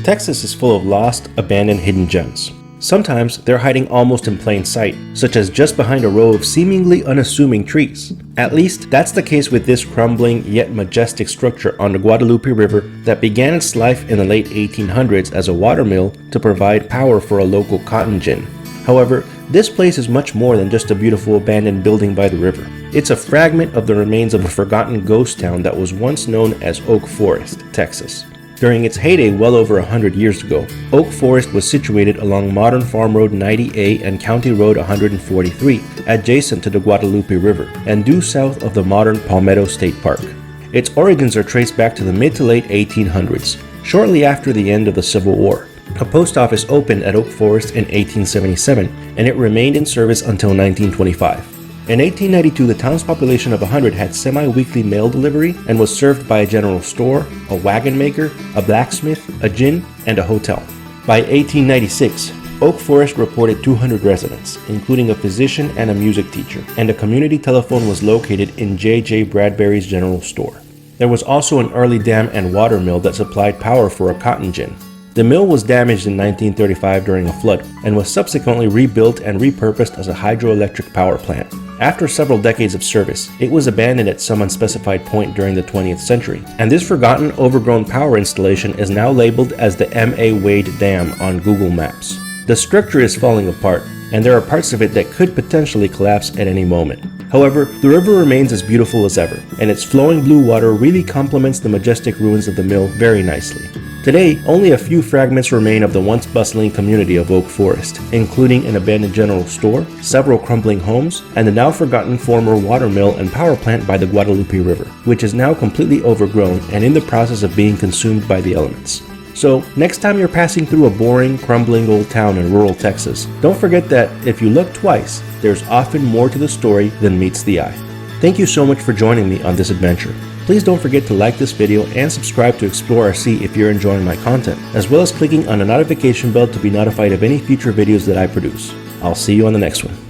Texas is full of lost, abandoned, hidden gems. Sometimes they're hiding almost in plain sight, such as just behind a row of seemingly unassuming trees. At least, that's the case with this crumbling yet majestic structure on the Guadalupe River that began its life in the late 1800s as a water mill to provide power for a local cotton gin. However, this place is much more than just a beautiful abandoned building by the river. It's a fragment of the remains of a forgotten ghost town that was once known as Oak Forest, Texas. During its heyday well over 100 years ago, Oak Forest was situated along modern Farm Road 90A and County Road 143, adjacent to the Guadalupe River, and due south of the modern Palmetto State Park. Its origins are traced back to the mid to late 1800s, shortly after the end of the Civil War. A post office opened at Oak Forest in 1877, and it remained in service until 1925. In 1892, the town's population of 100 had semi-weekly mail delivery and was served by a general store, a wagon maker, a blacksmith, a gin, and a hotel. By 1896, Oak Forest reported 200 residents, including a physician and a music teacher, and a community telephone was located in J.J. Bradbury's general store. There was also an early dam and water mill that supplied power for a cotton gin. The mill was damaged in 1935 during a flood and was subsequently rebuilt and repurposed as a hydroelectric power plant. After several decades of service, it was abandoned at some unspecified point during the 20th century, and this forgotten, overgrown power installation is now labeled as the M.A. Wade Dam on Google Maps. The structure is falling apart, and there are parts of it that could potentially collapse at any moment. However, the river remains as beautiful as ever, and its flowing blue water really complements the majestic ruins of the mill very nicely. Today, only a few fragments remain of the once bustling community of Oak Forest, including an abandoned general store, several crumbling homes, and the now forgotten former water mill and power plant by the Guadalupe River, which is now completely overgrown and in the process of being consumed by the elements. So, next time you're passing through a boring, crumbling old town in rural Texas, don't forget that if you look twice, there's often more to the story than meets the eye. Thank you so much for joining me on this adventure. Please don't forget to like this video and subscribe to Explore RC if you're enjoying my content, as well as clicking on the notification bell to be notified of any future videos that I produce. I'll see you on the next one.